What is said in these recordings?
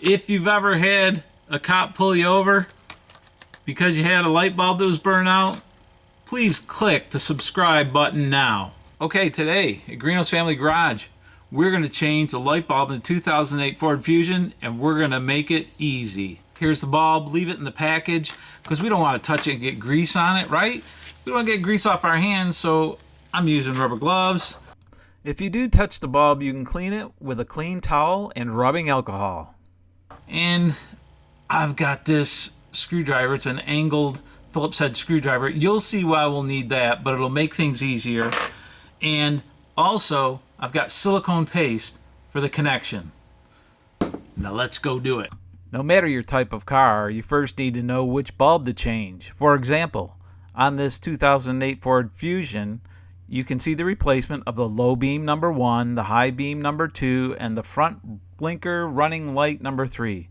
If you've ever had a cop pull you over because you had a light bulb that was burned out, please click the subscribe button now. Okay, today at Greeno's Family Garage, we're going to change the light bulb in the 2008 Ford Fusion, and we're going to make it easy. Here's the bulb. Leave it in the package because we don't want to touch it and get grease on it, right? We don't want to get grease off our hands, so I'm using rubber gloves. If you do touch the bulb, you can clean it with a clean towel and rubbing alcohol. And I've got this screwdriver. It's an angled Phillips head screwdriver. You'll see why we'll need that, but it'll make things easier. And also, I've got silicone paste for the connection. Now let's go do it. No matter your type of car, you first need to know which bulb to change. For example, on this 2008 Ford Fusion, you can see the replacement of the low beam number 1, the high beam number 2, and the front blinker running light number 3.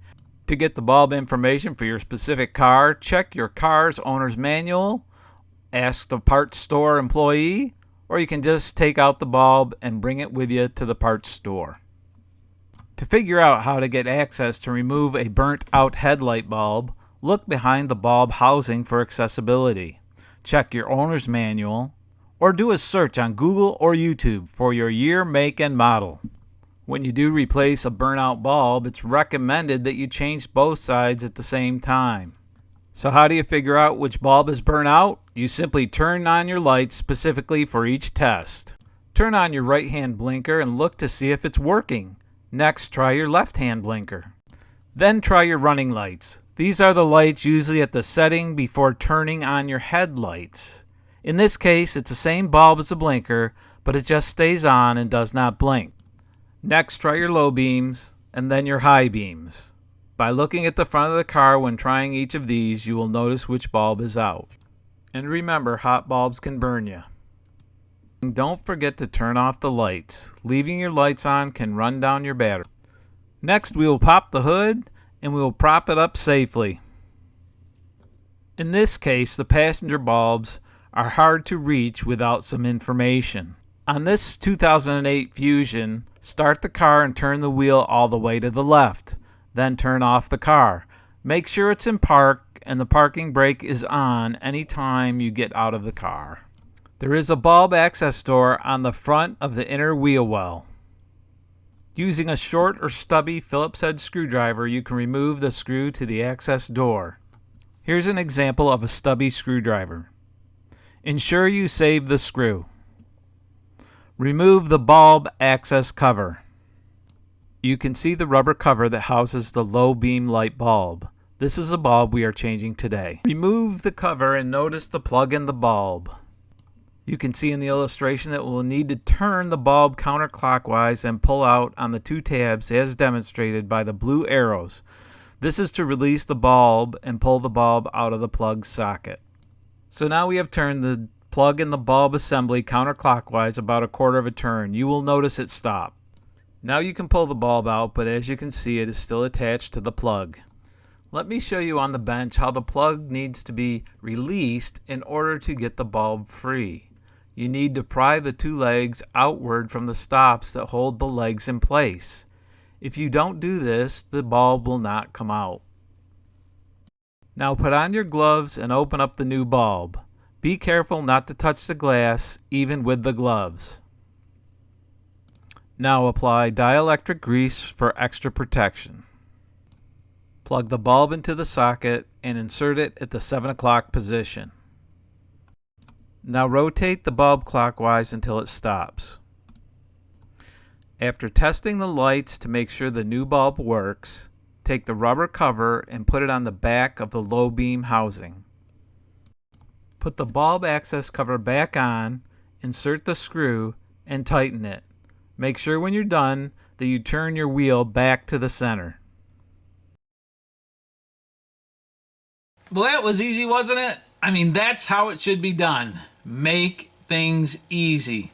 To get the bulb information for your specific car, check your car's owner's manual, ask the parts store employee, or you can just take out the bulb and bring it with you to the parts store. To figure out how to get access to remove a burnt out headlight bulb, look behind the bulb housing for accessibility. Check your owner's manual, or do a search on Google or YouTube for your year, make, and model. When you do replace a burnout bulb, it's recommended that you change both sides at the same time. So how do you figure out which bulb is burnt out? You simply turn on your lights specifically for each test. Turn on your right hand blinker and look to see if it's working. Next, try your left hand blinker. Then try your running lights. These are the lights usually at the setting before turning on your headlights. In this case, it's the same bulb as the blinker, but it just stays on and does not blink. Next, try your low beams, and then your high beams. By looking at the front of the car when trying each of these, you will notice which bulb is out. And remember, hot bulbs can burn you. And don't forget to turn off the lights. Leaving your lights on can run down your battery. Next, we will pop the hood, and we will prop it up safely. In this case, the passenger bulbs are hard to reach without some information. On this 2008 Fusion, start the car and turn the wheel all the way to the left. Then turn off the car. Make sure it's in park and the parking brake is on anytime you get out of the car. There is a bulb access door on the front of the inner wheel well. Using a short or stubby Phillips head screwdriver, you can remove the screw to the access door. Here's an example of a stubby screwdriver. Ensure you save the screw. Remove the bulb access cover. You can see the rubber cover that houses the low beam light bulb. This is the bulb we are changing today. Remove the cover and notice the plug in the bulb. You can see in the illustration that we'll need to turn the bulb counterclockwise and pull out on the two tabs as demonstrated by the blue arrows. This is to release the bulb and pull the bulb out of the plug socket. So now we have turned the plug in the bulb assembly counterclockwise about a quarter of a turn. You will notice it stop. Now you can pull the bulb out, but as you can see, it is still attached to the plug. Let me show you on the bench how the plug needs to be released in order to get the bulb free. You need to pry the two legs outward from the stops that hold the legs in place. If you don't do this, the bulb will not come out. Now put on your gloves and open up the new bulb. Be careful not to touch the glass, even with the gloves. Now apply dielectric grease for extra protection. Plug the bulb into the socket and insert it at the 7 o'clock position. Now rotate the bulb clockwise until it stops. After testing the lights to make sure the new bulb works, take the rubber cover and put it on the back of the low beam housing. Put the bulb access cover back on, insert the screw, and tighten it. Make sure when you're done that you turn your wheel back to the center. Well, that was easy, wasn't it? I mean, that's how it should be done. Make things easy.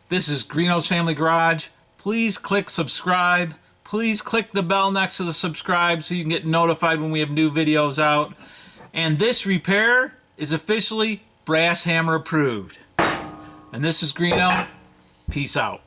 This is Greeno's Family Garage. Please click subscribe. Please click the bell next to the subscribe so you can get notified when we have new videos out. And this repair is officially Brass Hammer approved. And this is Greeno. Peace out.